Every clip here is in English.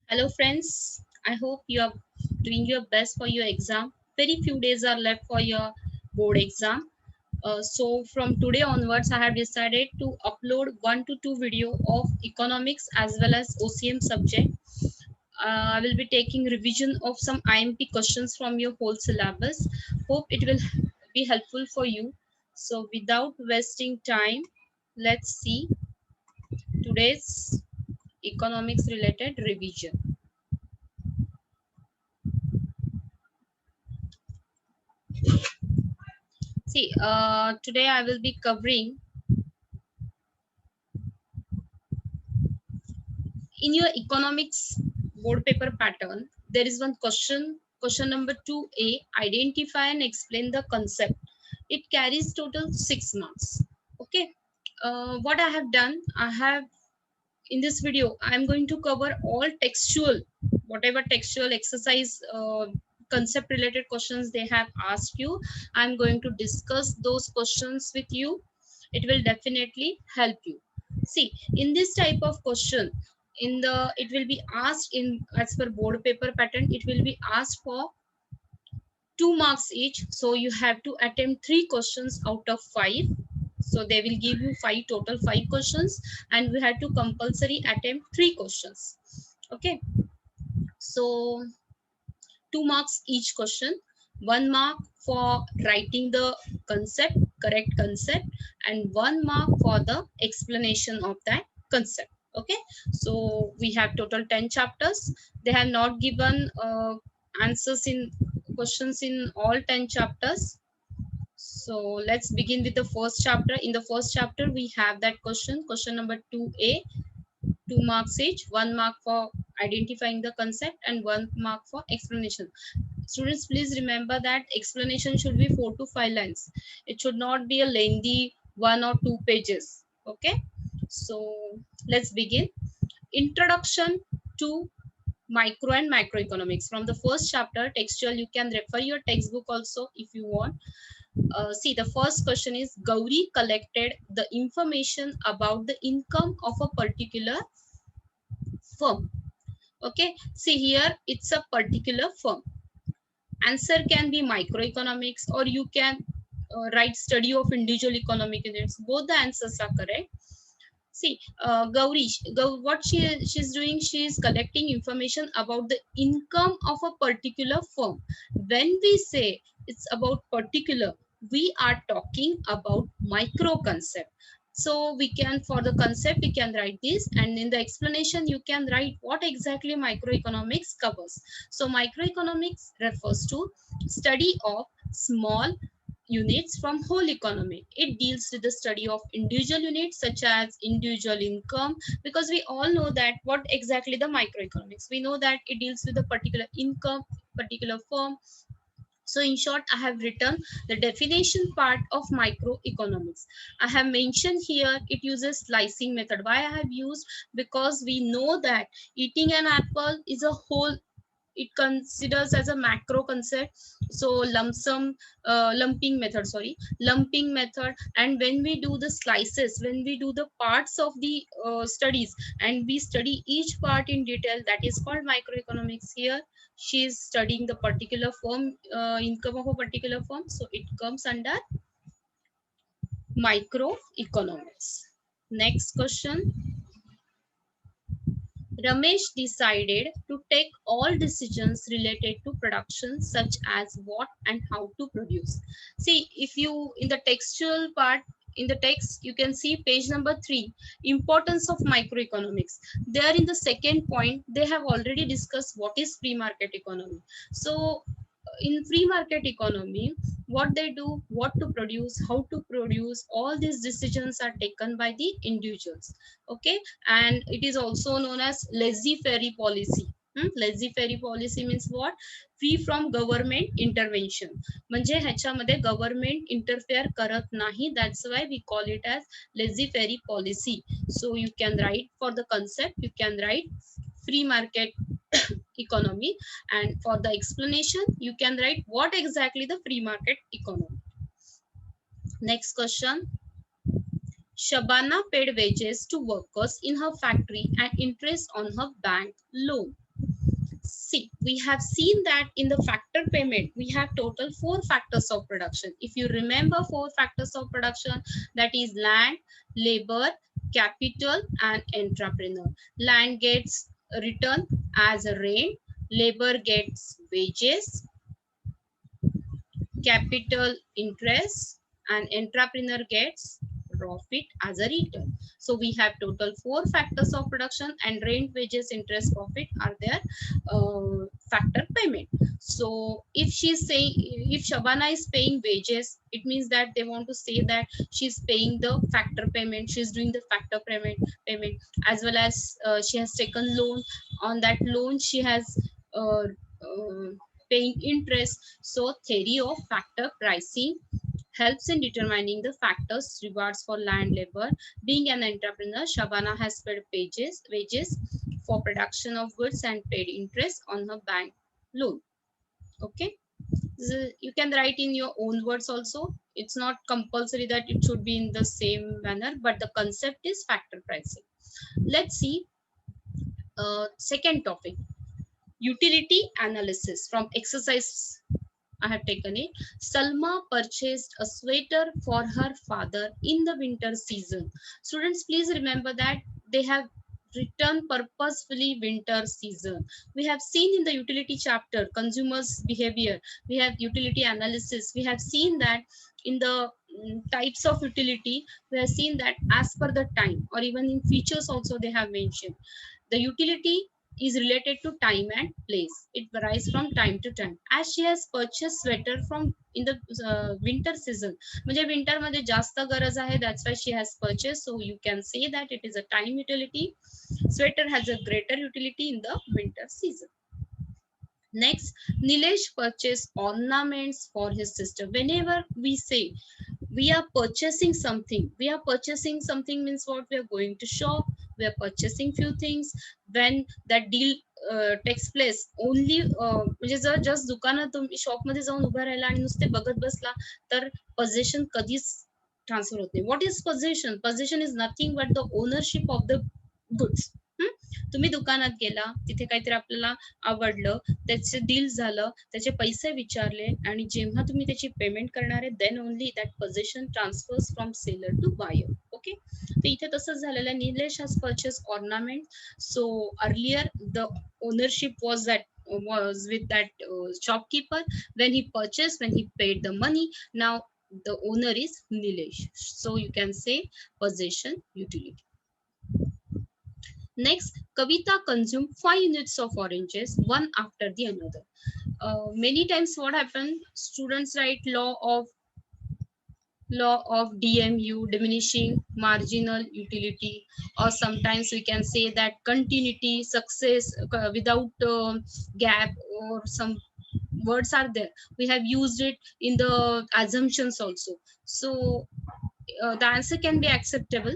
Hello, friends. I hope you are doing your best for your exam. Very few days are left for your board exam. So from today onwards, I have decided to upload 1 to 2 video of economics as well as OCM subject. I will be taking revision of some IMP questions from your whole syllabus. Hope it will be helpful for you. So without wasting time, let's see today's economics related revision. See, today I will be covering in your economics board paper pattern. There is one question, question number 2A, identify and explain the concept. It carries total 6 marks. Okay. What I have done, I have in this video, I'm going to cover all textual, whatever textual exercise concept related questions they have asked you. I'm going to discuss those questions with you. It will definitely help you. See, in this type of question, it will be asked in as per board paper pattern, it will be asked for 2 marks each. So you have to attempt 3 questions out of 5. So they will give you total 5 questions, and we have to compulsory attempt 3 questions. Okay. So 2 marks each question, 1 mark for writing the concept, correct concept, and 1 mark for the explanation of that concept. Okay. So we have total 10 chapters. They have not given answers in questions in all 10 chapters. So let's begin with the first chapter. In the first chapter, we have that question number 2A, 2 marks each, 1 mark for identifying the concept and 1 mark for explanation. Students, please remember that explanation should be 4 to 5 lines. It should not be a lengthy 1 or 2 pages. Okay. So let's begin. Introduction to micro and macroeconomics. From the first chapter, textual, you can refer your textbook also if you want. See, the first question is Gauri collected the information about the income of a particular firm. Okay, see here, it's a particular firm. Answer can be microeconomics, or you can write study of individual economic units. Both the answers are correct. See, Gauri, what she's doing, she is collecting information about the income of a particular firm. When we say it's about particular, we are talking about micro concept. So we can, for the concept, we can write this, and in the explanation, you can write what exactly microeconomics covers. So microeconomics refers to study of small units from whole economy. It deals with the study of individual units such as individual income, because we all know that what exactly the microeconomics, we know that it deals with a particular income, particular firm. So in short, I have written the definition part of microeconomics. I have mentioned here it uses slicing method. Why I have used? Because we know that eating an apple is a whole, it considers as a macro concept. So lumping method, lumping method. And when we do the slices, when we do the parts of the studies, and we study each part in detail, that is called microeconomics. Here she is studying the particular firm, income of a particular firm, so it comes under microeconomics. Next question. Ramesh decided to take all decisions related to production, such as what and how to produce. See, if you, in the textual part, in the text, you can see page number 3, importance of microeconomics. There in the second point, they have already discussed what is free market economy. So, in free market economy, what they do, what to produce, how to produce, all these decisions are taken by the individuals. Okay. And it is also known as laissez-faire policy. Laissez-faire policy means what? Free from government intervention. म्हणजे ह्याच्यामध्ये government interfere करत नाही. That's why we call it as laissez-faire policy. So you can write for the concept, you can write free market economy, and for the explanation you can write what exactly the free market economy. Next question. Shabana paid wages to workers in her factory and interest on her bank loan. See, we have seen that in the factor payment, we have total 4 factors of production. If you remember 4 factors of production, that is land, labor, capital, and entrepreneur. Land gets return as a rent, labor gets wages, capital interest, and entrepreneur gets profit as a return. So we have total 4 factors of production, and rent, wages, interest, profit are their factor payment. So if she's saying, if Shabana is paying wages, it means that they want to say that she's paying the factor payment, she's doing the factor payment, as well as she has taken loan. On that loan she has uh, uh, paying interest. So theory of factor pricing helps in determining the factors rewards for land labor. Being an entrepreneur, Shabana has paid wages for production of goods and paid interest on her bank loan. Okay, you can write in your own words also. It's not compulsory that it should be in the same manner, but the concept is factor pricing. Let's see second topic, utility analysis from exercise. I have taken it. Salma purchased a sweater for her father in the winter season. Students, please remember that they have written purposefully winter season. We have seen in the utility chapter, consumers behavior. We have utility analysis. We have seen that in the types of utility, we have seen that as per the time, or even in features also they have mentioned. The utility is related to time and place. It varies from time to time. As she has purchased sweater from in the winter season, म्हणजे winter मध्ये जास्त गरज आहे, that's why she has purchased. So you can say that it is a time utility. Sweater has a greater utility in the winter season. Next, Nilesh purchased ornaments for his sister. Whenever we say we are purchasing something, means what? We are going to shop, we are purchasing few things. When that deal takes place, only म्हणजे जर just दुकानात तुम्ही shop मध्ये जाऊन उभा राहिला आणि नुसते बघत बसला तर पोझेशन कधीच ट्रान्सफर होत नाही. What is possession? Possession is nothing but the ownership of the goods. तुम्ही दुकानात गेला, तिथे काहीतरी आपल्याला आवडलं, त्याचे डील झालं, त्याचे पैसे विचारले, आणि जेव्हा तुम्ही त्याची पेमेंट करणार आहे, then only that possession transfers from seller to buyer. Okay, तर इथे तसंच झालेलं आहे. Nilesh has purchase ornament. So earlier the ownership was with that shopkeeper. When he purchased, when he paid the money, now the owner is Nilesh. So you can say possession utility. Next, Kavita consumed 5 units of oranges, one after the another. Many times what happened, students write law of DMU, diminishing marginal utility, or sometimes we can say that continuity, success without gap, or some words are there. We have used it in the assumptions also. So the answer can be acceptable.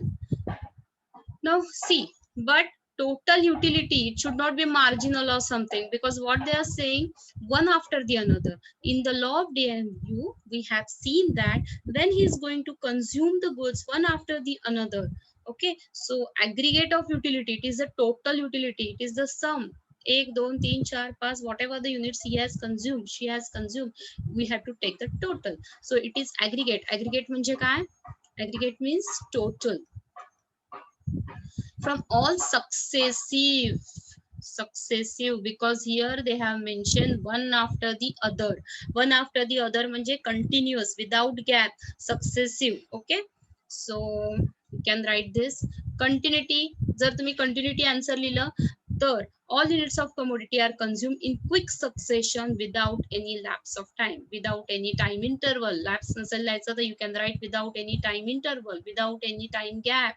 Now see, but total utility, it should not be marginal or something, because what they are saying, one after the another. In the law of DMU, we have seen that when he is going to consume the goods one after the another, okay, so aggregate of utility, it is the total utility, it is the sum. 1, 2, 3, 4, 5, whatever the units he has consumed, she has consumed, we have to take the total. So it is aggregate. Aggregate म्हणजे काय? Aggregate means total. From all successive, because here they have mentioned one after the other. One after the other म्हणजे continuous, without gap, successive. Okay, so you can write this. Continuity, जर तुम्ही continuity answer लिहिलं तर all units of commodity are consumed in quick succession without any lapse of time, without any time interval. Lapse नसेल लिहायचं तर you can write without any time interval, without any time gap.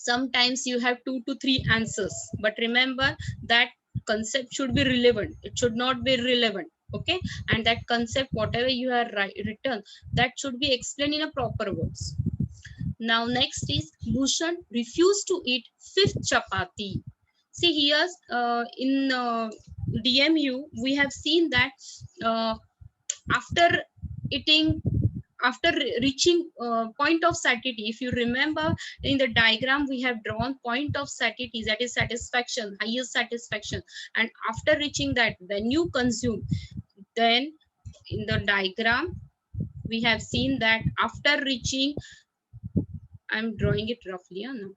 Sometimes you have 2 to 3 answers, but remember that concept should be relevant, it should not be relevant. Okay, and that concept, whatever you have written, that should be explained in a proper words. Now next is Bhushan refused to eat 5th chapati. See here in DMU we have seen that after eating after reaching point of satiety, if you remember in the diagram we have drawn point of satiety, that is satisfaction, highest satisfaction, and after reaching that when you consume, then in the diagram we have seen that after reaching, I'm drawing it roughly, no?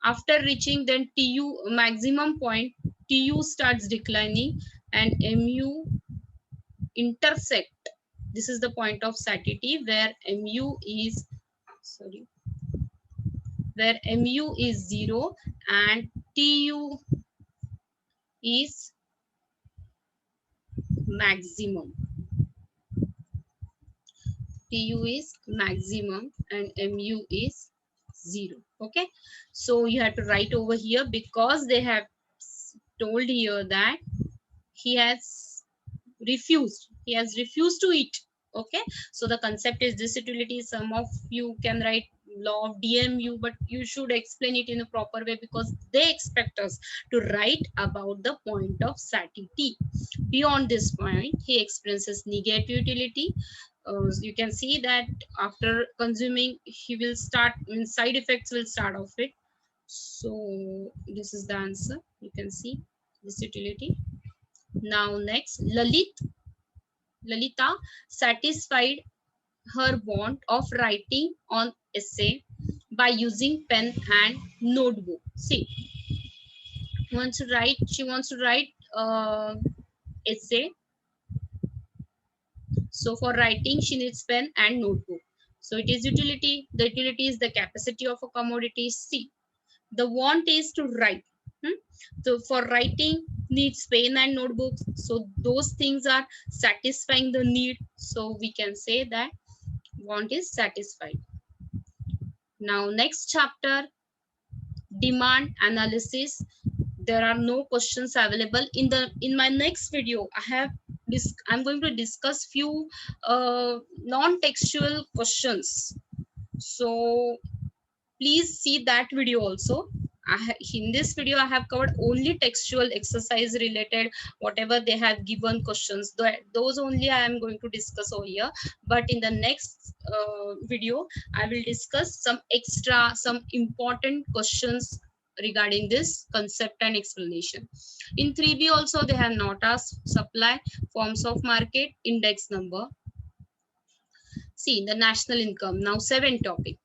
After reaching then TU maximum point, TU starts declining and MU intersect. This is the point of satiety where MU is, sorry, where MU is 0 and TU is maximum. TU is maximum and MU is 0. Okay, so you have to write over here because they have told here that he has refused to eat. Okay, so the concept is this utility. Some of you can write law of DMU, but you should explain it in a proper way because they expect us to write about the point of satiety. Beyond this point, he experiences negative utility. You can see that after consuming, he will start, side effects will start off it. So this is the answer. You can see this utility. Now next, Lalita satisfied her want of writing on essay by using pen and notebook. See, she wants to write essay. So for writing, she needs pen and notebook. So it is utility. The utility is the capacity of a commodity. C. The want is to write. So for writing needs pen and notebooks. So those things are satisfying the need. So we can say that want is satisfied. Now next chapter, demand analysis. There are no questions available in my next video. I'm going to discuss few non-textual questions. So please see that video also. In this video, I have covered only textual exercise related, whatever they have given questions. Those only I am going to discuss over here. But in the next video, I will discuss some extra, some important questions regarding this concept and explanation. In 3B also, they have not asked supply, forms of market, index number. See, the national income. Now 7 topic.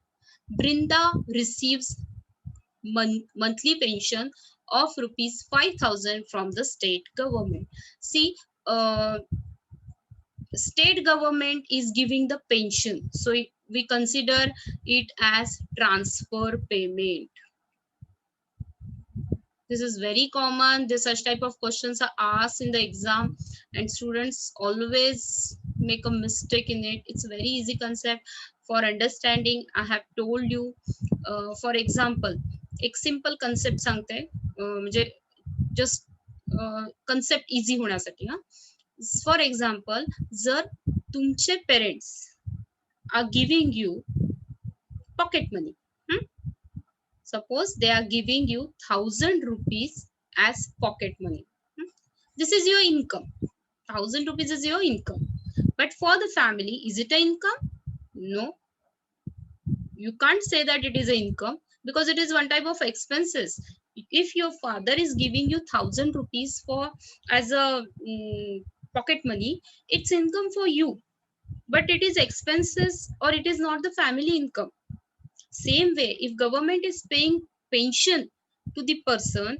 Brinda receives monthly pension of rupees 5,000 from the state government. See, state government is giving the pension, so we consider it as transfer payment. This is very common. This such type of questions are asked in the exam and students always make a mistake in it. It's a very easy concept for understanding. I have told you, for example, एक simple concept सांगते, म्हणजे just concept easy होण्यासाठी. हा, for example, जर तुमचे parents are giving you pocket money, suppose they are giving you 1,000 rupees as pocket money. This is your income. 1,000 rupees is your income. But for the family, is it an income? No. You can't say that it is an income because it is one type of expenses. If your father is giving you 1,000 rupees for as a pocket money, it's income for you. But it is expenses or it is not the family income. Same way, if government is paying pension to the person,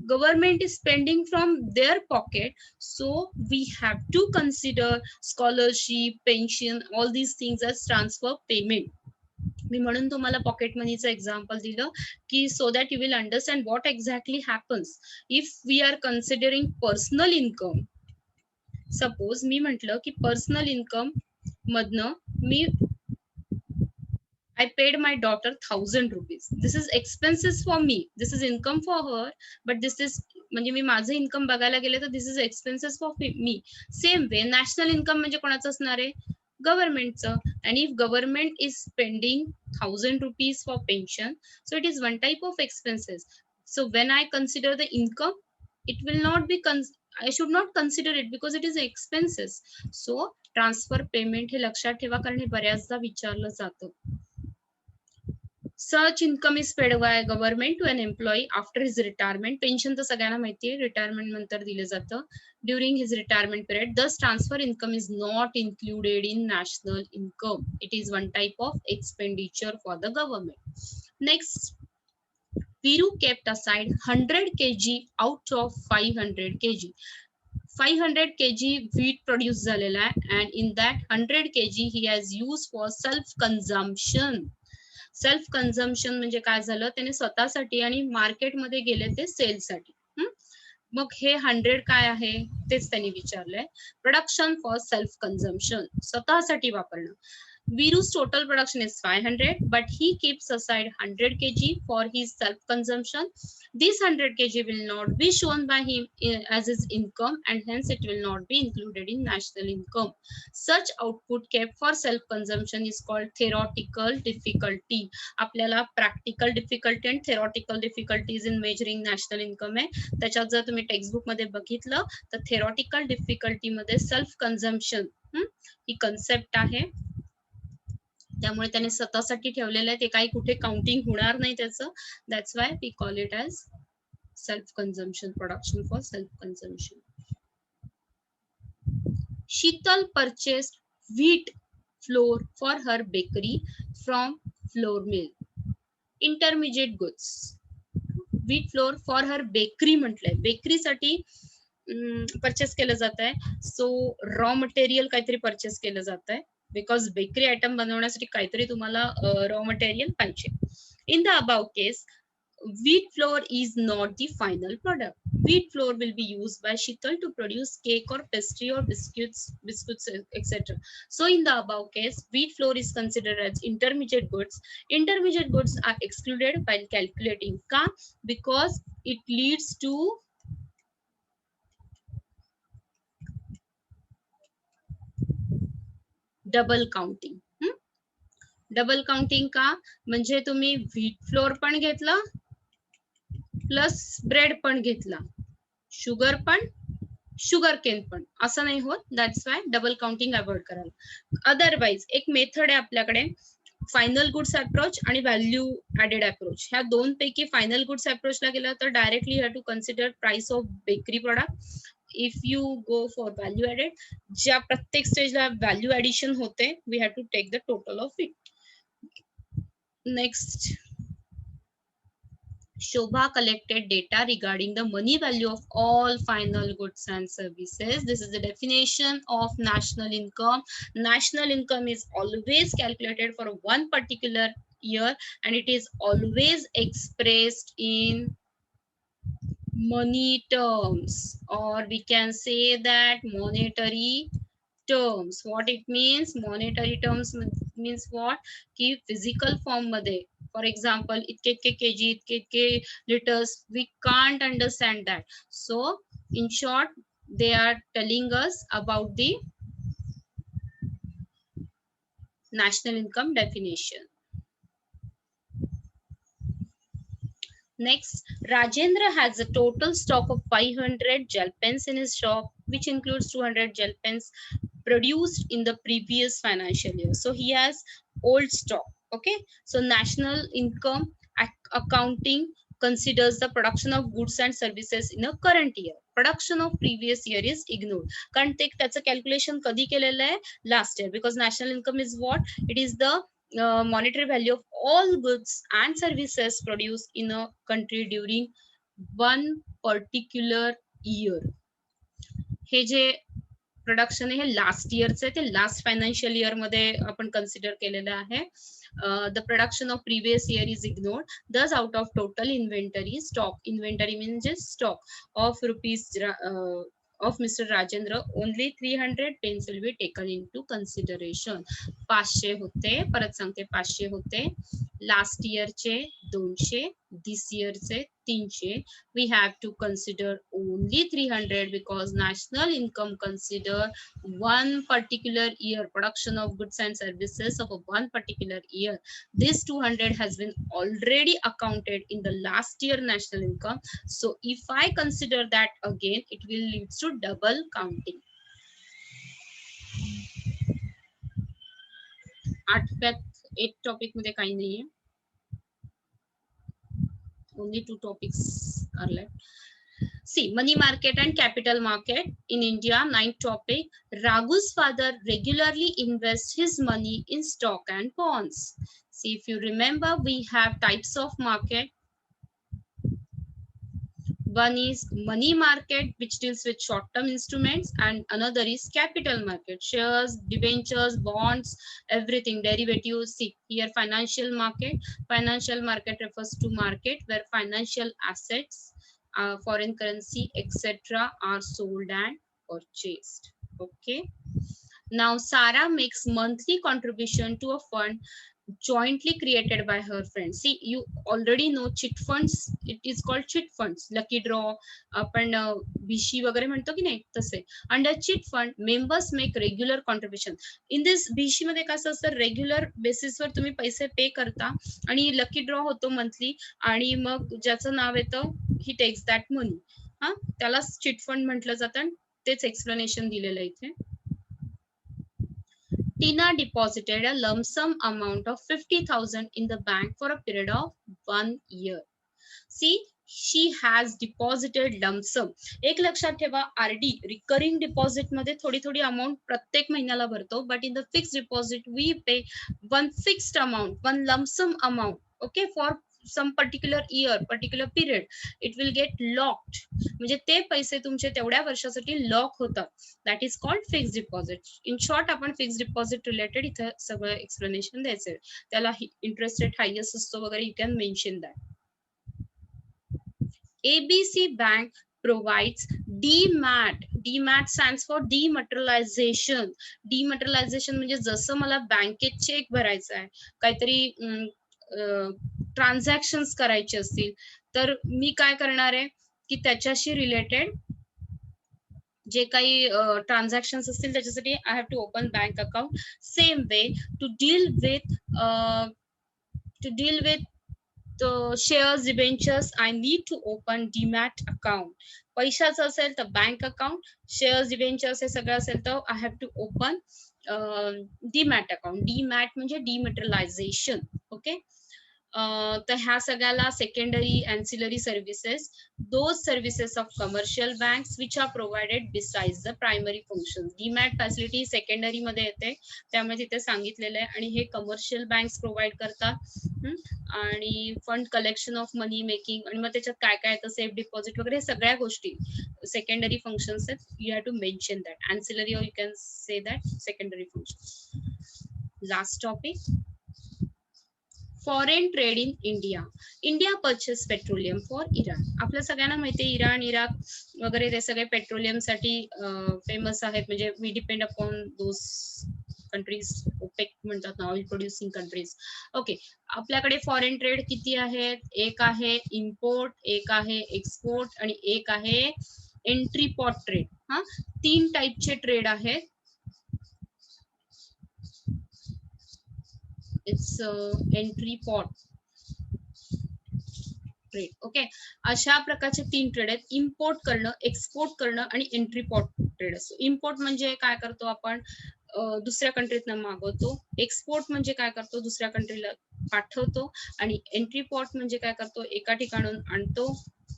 government is spending from their pocket, so we have to consider scholarship, pension, all these things as transfer payment. मी म्हणून तुम्हाला pocket मनीचं example दिलं की so that you will understand what exactly happens if we are considering personal income. Suppose मी म्हटलं की personal income मधनं मी I paid my daughter 1,000 rupees. This is expenses for me. This is income for her. But this is, म्हणजे मी माझं income बघायला गेले तर this is expenses for me. Same way, national income म्हणजे कोणाचं असणार आहे? Governmentचं. And if government is spending 1,000 rupees for pension, so it is one type of expenses. So when I consider the income, it will not be I should not consider it because it is expenses. So transfer payment हे लक्षात ठेवा, कारण हे बऱ्याचदा विचारलं जातं. Such income is paid by government to an employee after his retirement. Pension तर सगळ्यांना माहिती आहे, रिटायरमेंट नंतर दिलं जातं. During his retirement period, thus transfer income is not included in national income. It is one type of expenditure for the government. Next, Viru kept aside 100 kg out of 500 kg. 500 kg wheat produced झालेला आहे, and in that 100 kg he has used for self consumption. Self consumption म्हणजे काय झालं, त्याने स्वतःसाठी आणि मार्केटमध्ये गेले ते सेलसाठी. मग हे 100 काय आहे तेच त्यांनी विचारलंय. प्रोडक्शन फॉर सेल्फ कन्झम्पशन, स्वतःसाठी वापरणं. Viru's total production is 500, but he keeps aside 100 kg for his self-consumption. This 100 kg will not be shown by him as his income, and hence it will not be included in national income. Such output kept for self-consumption is called theoretical difficulty. आपल्याला practical difficulty and theoretical difficulties in measuring national income आहे. त्याच्यात जर तुम्ही textbook मध्ये बघितलं तर theoretical difficulty मध्ये self consumption ही concept आहे. त्यामुळे त्याने स्वतःसाठी ठेवलेलं आहे, ते काही कुठे काउंटिंग होणार नाही त्याचं. That's why we call it as self consumption, production for self consumption. Sheetal purchased wheat flour for her bakery from flour mill. Intermediate goods. Wheat flour for her bakery म्हटलंय, बेकरीसाठी परचेस केलं जात आहे. सो raw material काहीतरी purchase केलं जात आहे, because bakery item बनवण्यासाठी काहीतरी तुम्हाला रॉ मटेरियल पाहिजे. In the above case, wheat flour is not the final product. Wheat flour will be used by Sheetal to produce cake or pastry or biscuits, etc. So in the above case, wheat flour is considered as intermediate goods. Intermediate goods are excluded while calculating. Ka? Because it leads to double counting. Double counting का? म्हणजे तुम्ही wheat flour पण घेतला plus bread पण घेतला, sugar पण, sugar cane पण, असं नाही होत. That's why double counting avoid करायला. अदरवाइज एक मेथड आहे आपल्याकडे, फायनल गुड्स अप्रोच आणि व्हॅल्यू ऍडेड अप्रोच. ह्या दोन पैकी फायनल गुड्स अप्रोचला गेला तर directly have to consider price of bakery product. If you go for value added, ज्या प्रत्येक स्टेजला व्हॅल्यू ऍडिशन होते, we have to take the total of it. Next, Shobha collected data regarding the money value of all final goods and services. This is the definition of national income. National income is always calculated for one particular year, and it is always expressed in money terms, or we can say that monetary terms. What it means? Monetary terms means what? Ki physical form मध्ये, for example, itke kg, itke liters, we can't understand that. So in short, they are telling us about the national income definition. Next, Rajendra has a total stock of 500 gel pens in his shop, which includes 200 gel pens produced in the previous financial year. So he has old stock. Okay, so national income accounting considers the production of goods and services in a current year. Production of previous year is ignored. कारण ते त्याचं calculation कधी केलेलं आहे? Last year. Because national income is what? It is the monetary value of all goods and services produced in a country during one particular year. Hey J production आहे हे last इयरचे, ते last financial year मध्ये आपण consider केलेलं आहे. The production of previous year is ignored. Thus, out of total inventory, stock, inventory means stock of rupees of Mr. Rajendra, only 300 pens will be taken into consideration. 500 होते, परत सांगते 500 होते, last इयरचे 200, this इयरचे 300, we have to consider only 300 because national income consider one particular year production of goods and services of a one particular year. This 200 has been already accounted in the last year national income. So if I consider that again, it will lead to double counting. Eight topic मध्ये काही नाहीये. Only 2 topics are left. See, money market and capital market in India. 9th topic. Raghu's father regularly invests his money in stock and bonds. See, if you remember, we have types of market. One is money market, which deals with short-term instruments, and another is capital market, shares, debentures, bonds, everything, derivatives. See here, financial market. Financial market refers to market where financial assets, foreign currency, etc. are sold and purchased. Okay. Now Sarah makes monthly contribution to a fund jointly created by her friends. See, you already know chit funds. It is called chit funds. Lucky draw, आपण भिशी वगैरे म्हणतो की नाही तसे. Under chit fund members make regular contribution. In this भिशी मध्ये कसं असतं, रेग्युलर बेसिसवर तुम्ही पैसे पे करता आणि लकी ड्रॉ होतो मंथली, आणि मग ज्याचं नाव येतं ही टेक्स दॅट मनी. हा, त्याला चिट फंड म्हटलं जातं. तेच एक्सप्लेनेशन दिलेलं आहे इथे. Tina deposited a lump sum amount of 50,000 in the bank for a period of 1 year. See, she has deposited lump sum. एक लक्षात ठेवा, RD recurring deposit मध्ये थोडी थोडी अमाउंट प्रत्येक महिन्याला भरतो, but in the fixed deposit we pay one fixed amount, one lump sum amount, okay, for some particular year, particular period. It will get locked. म्हणजे ते पैसे तुमचे तेवढ्या वर्षासाठी लॉक होतात. That is called fixed deposit. In short, आपण fixed deposit related इथं सगळं एक्सप्लेनेशन द्यायचं. त्याला इंटरेस्ट रेट हायेस्ट असतो वगैरे, you can mention that. ABC Bank provides DMAT. DMAT stands for dematerialization. Dematerialization म्हणजे जसं मला बँकेत चेक भरायचा आहे, काहीतरी ट्रान्झॅक्शन्स करायचे असतील, तर मी काय करणार आहे की त्याच्याशी रिलेटेड जे काही ट्रान्झॅक्शन्स असतील त्याच्यासाठी I have to open bank account. Same way to deal with shares, debentures, I need to open DMAT account. पैशाचं असेल तर बँक अकाउंट, शेअर्स, डिबेंचर्स हे सगळं असेल तर I have to open demat account. Demat म्हणजे डिमॅटरलायझेशन. ओके. तर ह्या सगळ्याला secondary ancillary services, those services of commercial banks which are provided besides the primary function. Demat facility secondary मध्ये येते, त्यामुळे तिथे सांगितलेलं आहे, आणि हे कमर्शियल बँक्स प्रोव्हाइड करतात. आणि fund collection of money making, आणि मग त्याच्यात काय काय येतं, सेफ डिपॉझिट वगैरे, सगळ्या गोष्टी सेकंडरी फंक्शन्स आहेत. You have to mention that ancillary, और you can say that secondary function. Last topic, foreign trade in India. India purchase petroleum for Iran. आपल्या सगळ्यांना माहिती आहे, इराण, इराक वगैरे ते सगळे पेट्रोलियम साठी फेमस आहेत. म्हणजे we depend upon those countries. OPEC म्हणतात ना, ऑइल प्रोड्युसिंग कंट्रीज. ओके. आपल्याकडे फॉरेन ट्रेड किती आहेत? एक आहे इम्पोर्ट, एक आहे एक्सपोर्ट, आणि एक आहे एंट्री पॉट ट्रेड. हा, 3 टाइपचे ट्रेड आहेत. It's entry pot trade. Okay. अशा प्रकारचे 3 ट्रेड आहेत. इम्पोर्ट करणं, एक्सपोर्ट करणं, आणि एंट्री पॉट ट्रेड असतो. इम्पोर्ट म्हणजे काय करतो आपण, दुसऱ्या कंट्रीतनं मागवतो. एक्सपोर्ट म्हणजे काय करतो, दुसऱ्या कंट्रीला पाठवतो. आणि एंट्री पॉट म्हणजे काय करतो, एका ठिकाणून आणतो,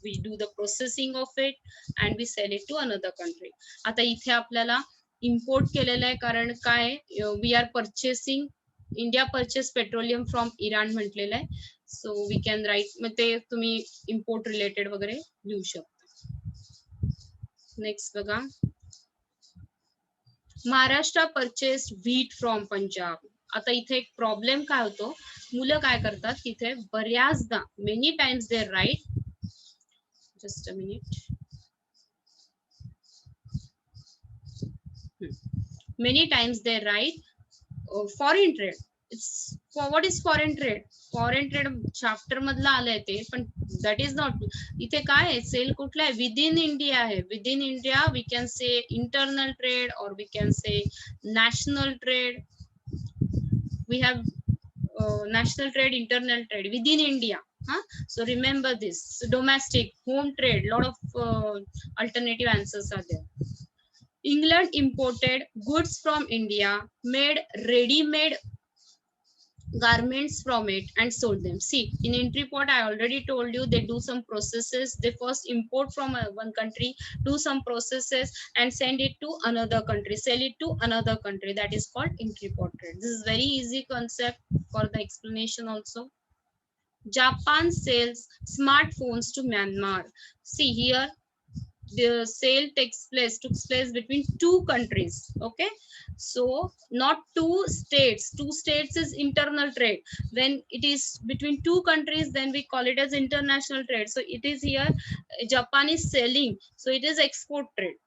we do the processing of it and we sell it to another country. आता इथे आपल्याला इम्पोर्ट केलेलं आहे, कारण काय, we are purchasing, India purchase petroleum from Iran म्हटलेलं आहे. सो वी कॅन राईट, मग ते तुम्ही इम्पोर्ट रिलेटेड वगैरे लिहू शकता. नेक्स्ट बघा, Maharashtra purchased wheat from Punjab. आता इथे एक प्रॉब्लेम काय होतो, मुलं काय करतात, तिथे बऱ्याचदा many times they write, just a minute, many times they write foreign trade. It's what is foreign trade. Foreign trade chapter मधलं आलंय ते, पण दॅट इज नॉट इथे काय आहे सेल कुठला आहे विदिन इंडिया आहे within India we can say internal trade और we can say national trade we have national trade internal trade within India. So remember this. So domestic home trade lot of alternative answers are there. England imported goods from India, made ready made garments from it and sold them. See, in entry pot, I already told you they do some processes. They first import from one country, do some processes and send it to another country, sell it to another country. That is called entry pot trade. This is very easy concept for the explanation also. Japan sells smartphones to Myanmar. See here, the sale took place between two countries. Okay, so not two states is internal trade. When it is between two countries, then we call it as international trade. So it is here Japan is selling, so it is export trade.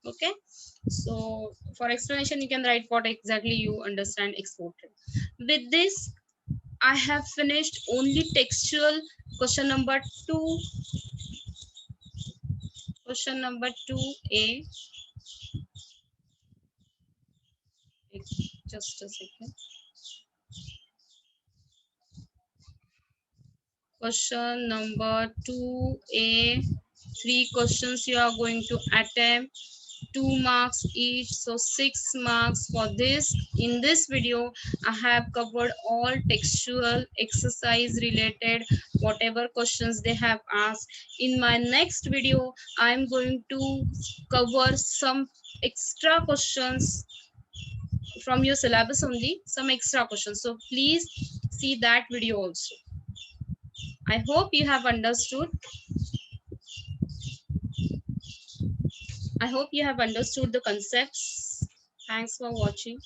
Okay, so for explanation you can write what exactly you understand export trade. With this I have finished only textual. Question number 2. Question number 2A. Just a second. Question number 2A. 3 questions you are going to attempt. 2 marks each, so 6 marks for this. In this video I have covered all textual exercise related whatever questions they have asked. In my next video I am going to cover some extra questions from your syllabus only, some extra questions, so please see that video also. I hope you have understood. I hope you have understood the concepts. Thanks for watching.